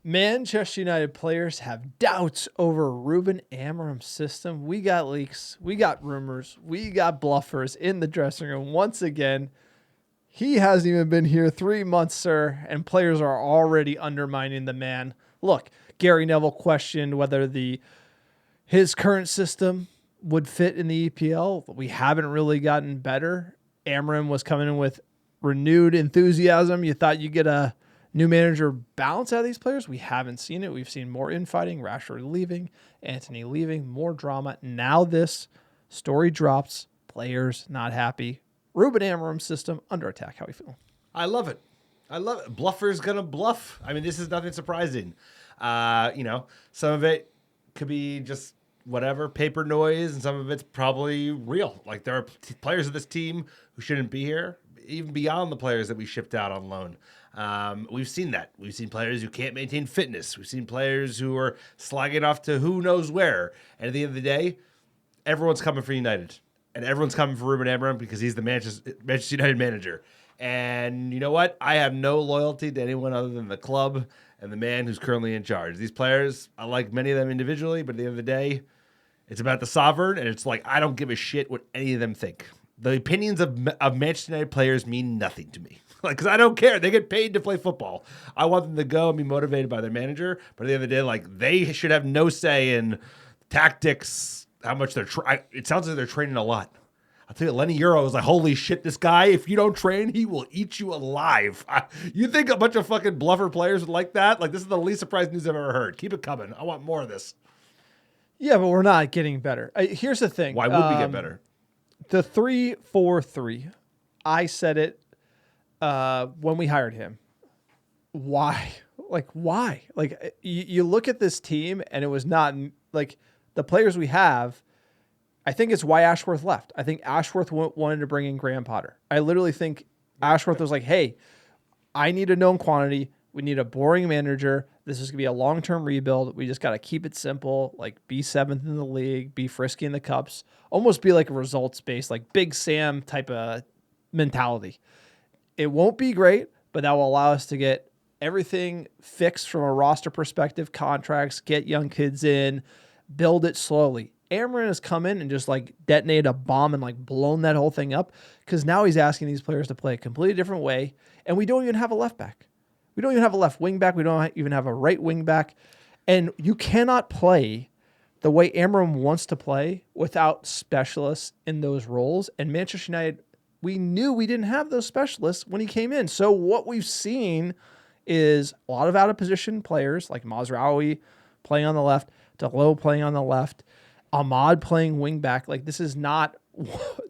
Manchester United players have doubts over Ruben Amorim's system. We got leaks, we got rumors, we got bluffers in the dressing room. Once again, he hasn't even been here 3 months, sir, and players are already undermining the man. Look, Gary Neville questioned whether his current system would fit in the EPL. We haven't really gotten better. Amorim was coming in with renewed enthusiasm. You thought you'd get a new manager balance out of these players. We haven't seen it. We've seen more infighting, Rashford leaving, Antony leaving, more drama. Now this story drops. Players not happy. Ruben Amorim system under attack. How are you feeling? I love it. Bluffer's gonna bluff. I mean, this is nothing surprising. Some of it could be just whatever paper noise, and some of it's probably real. Like there are players of this team who shouldn't be here, even beyond the players that we shipped out on loan. We've seen that. We've seen players who can't maintain fitness. We've seen players who are slagging off to who knows where. And at the end of the day, everyone's coming for United. And everyone's coming for Ruben Amorim because he's the Manchester United manager. And you know what? I have no loyalty to anyone other than the club and the man who's currently in charge. These players, I like many of them individually, but at the end of the day, it's about the sovereign, and it's like I don't give a shit what any of them think. The opinions of Manchester United players mean nothing to me. Because I don't care. They get paid to play football. I want them to go and be motivated by their manager. But at the end of the day, they should have no say in tactics, how much they're it sounds like they're training a lot. I'll tell you, Lenny Euro is like, holy shit, this guy, if you don't train, he will eat you alive. You think a bunch of fucking bluffer players would like that? This is the least surprising news I've ever heard. Keep it coming. I want more of this. Yeah, but we're not getting better. Here's the thing. Why would we get better? The 3-4-3, I said it when we hired him. Why? Why? You look at this team, and it was not the players we have. I think it's why Ashworth left. I think Ashworth wanted to bring in Graham Potter. I literally think Ashworth was like, hey, I need a known quantity. We need a boring manager. This is going to be a long-term rebuild. We just got to keep it simple, be 7th in the league, be frisky in the cups, almost be a results-based, Big Sam type of mentality. It won't be great, but that will allow us to get everything fixed from a roster perspective, contracts, get young kids in, build it slowly. Amorim has come in and just detonated a bomb and blown that whole thing up because now he's asking these players to play a completely different way, and we don't even have a left back. We don't even have a left wing back. We don't even have a right wing back. And you cannot play the way Amorim wants to play without specialists in those roles. And Manchester United, we knew we didn't have those specialists when he came in. So what we've seen is a lot of out-of-position players like Mazraoui playing on the left, Dalot playing on the left, Ahmad playing wing back. This is not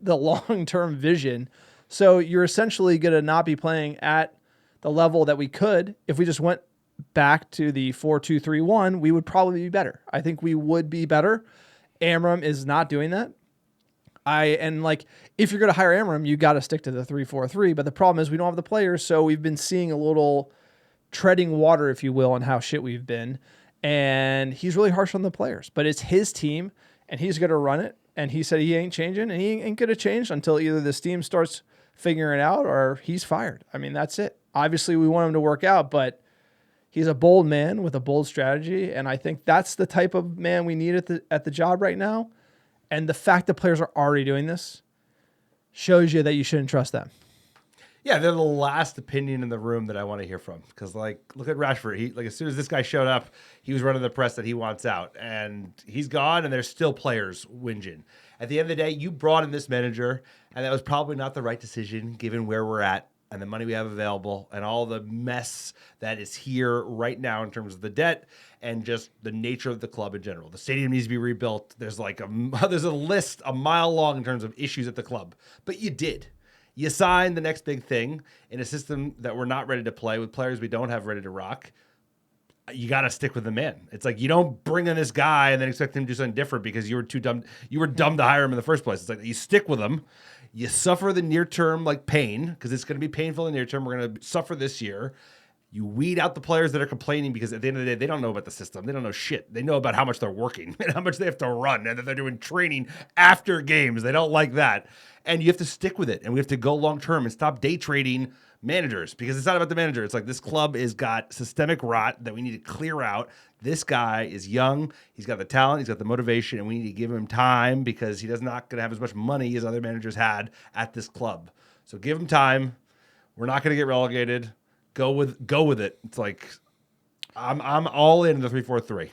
the long-term vision. So you're essentially going to not be playing at the level that we could. If we just went back to the 4-2-3-1, we would probably be better. I think we would be better. Amorim is not doing that. If you're going to hire Amorim, you got to stick to the 3-4-3. But the problem is we don't have the players, so we've been seeing a little treading water, if you will, on how shit we've been. And he's really harsh on the players. But it's his team, and he's going to run it. And he said he ain't changing, and he ain't going to change until either this team starts figuring it out or he's fired. I mean, that's it. Obviously, we want him to work out, but he's a bold man with a bold strategy, and I think that's the type of man we need at the job right now. And the fact that players are already doing this shows you that you shouldn't trust them. Yeah, they're the last opinion in the room that I want to hear from. Because, look at Rashford. He, as soon as this guy showed up, he was running the press that he wants out. And he's gone, and there's still players whinging. At the end of the day, you brought in this manager, and that was probably not the right decision given where we're at and the money we have available and all the mess that is here right now in terms of the debt and just the nature of the club in general. The stadium needs to be rebuilt. There's there's a list a mile long in terms of issues at the club. But you did. You signed the next big thing in a system that we're not ready to play with players we don't have ready to rock. You got to stick with the man. It's you don't bring in this guy and then expect him to do something different because you were too dumb. You were dumb to hire him in the first place. It's you stick with him. You suffer the near term pain because it's going to be painful in the near term. We're going to suffer this year. You weed out the players that are complaining because at the end of the day, they don't know about the system. They don't know shit. They know about how much they're working and how much they have to run and that they're doing training after games. They don't like that. And you have to stick with it. And we have to go long term and stop day trading managers because it's not about the manager. It's like this club has got systemic rot that we need to clear out. This guy is young. He's got the talent. He's got the motivation. And we need to give him time because he's not going to have as much money as other managers had at this club. So give him time. We're not going to get relegated. Go with it. It's like I'm all in the 3-4-3.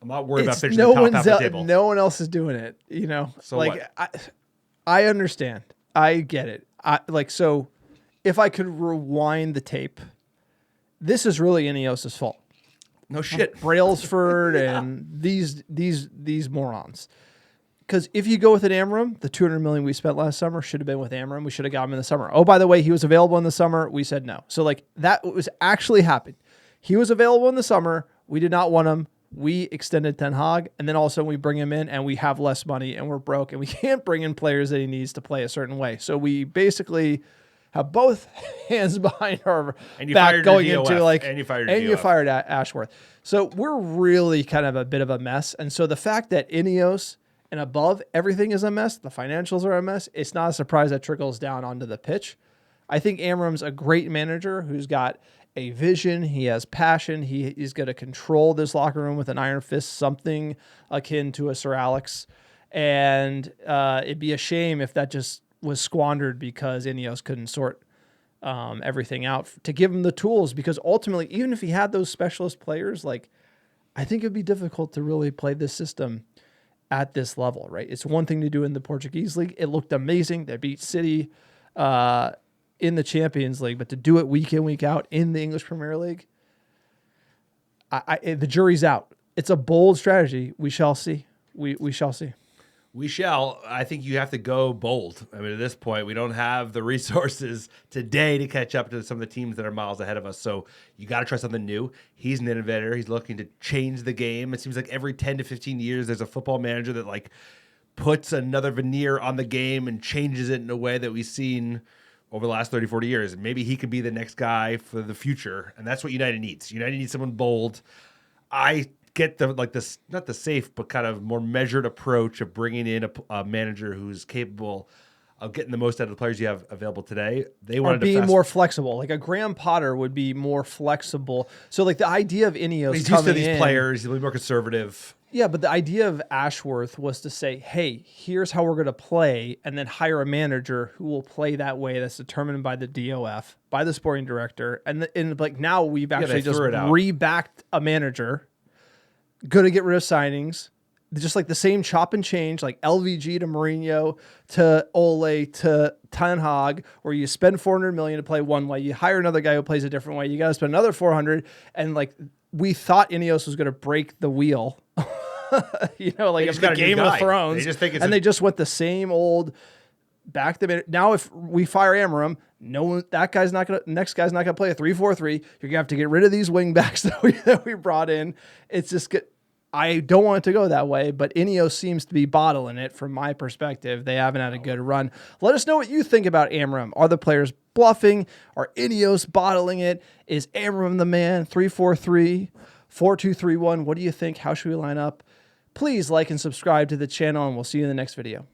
I'm not worried about finishing the top half of the table. No one else is doing it. So like what? I understand. I get it. So if I could rewind the tape, this is really Ineos's fault. No shit. Brailsford and these morons. Because if you go with an Amorim, the $200 million we spent last summer should have been with Amorim. We should have got him in the summer. Oh, by the way, he was available in the summer. We said no. So that was actually happened. He was available in the summer. We did not want him. We extended Ten Hag, and then all of a sudden we bring him in, and we have less money, and we're broke, and we can't bring in players that he needs to play a certain way. So we basically have both hands behind our back going into and you fired Ashworth. So we're really kind of a bit of a mess. And so the fact that Ineos and above everything is a mess, the financials are a mess, it's not a surprise that trickles down onto the pitch. I think Amorim's a great manager who's got a vision. He has passion. He's going to control this locker room with an iron fist, something akin to a Sir Alex. And it'd be a shame if that just was squandered because Ineos couldn't sort everything out to give him the tools. Because ultimately, even if he had those specialist players, I think it'd be difficult to really play this system at this level, right? It's one thing to do in the Portuguese league. It looked amazing. They beat City in the Champions League, but to do it week in, week out in the English Premier League, the jury's out. It's a bold strategy. We shall see. We shall see. We shall. I think you have to go bold. I mean, at this point, we don't have the resources today to catch up to some of the teams that are miles ahead of us. So you got to try something new. He's an innovator. He's looking to change the game. It seems like every 10 to 15 years, there's a football manager that puts another veneer on the game and changes it in a way that we've seen over the last 30, 40 years. And maybe he could be the next guy for the future. And that's what United needs. United needs someone bold. I get this, not the safe, but kind of more measured approach of bringing in a manager who's capable of getting the most out of the players you have available today. They wanted to be more flexible. Like a Graham Potter would be more flexible. So the idea of Ineos he's used to these players, he'll be more conservative. Yeah, but the idea of Ashworth was to say, hey, here's how we're going to play, and then hire a manager who will play that way that's determined by the DOF, by the sporting director. And now we've actually just re-backed a manager, going to get rid of signings, just the same chop and change, like LVG to Mourinho to Ole to Ten Hag, where you spend $400 million to play one way, you hire another guy who plays a different way, you got to spend another $400, and we thought Ineos was going to break the wheel. Of the Game of Thrones, they just went the same old back the minute. Now, if we fire Amorim, next guy's not gonna play a 3-4-3. You're gonna have to get rid of these wing backs that we brought in. It's just good. I don't want it to go that way, but Ineos seems to be bottling it from my perspective. They haven't had a good run. Let us know what you think about Amorim. Are the players bluffing? Are Ineos bottling it? Is Amorim the man? 3-4-3, 4-2-3-1. What do you think? How should we line up? Please like and subscribe to the channel, and we'll see you in the next video.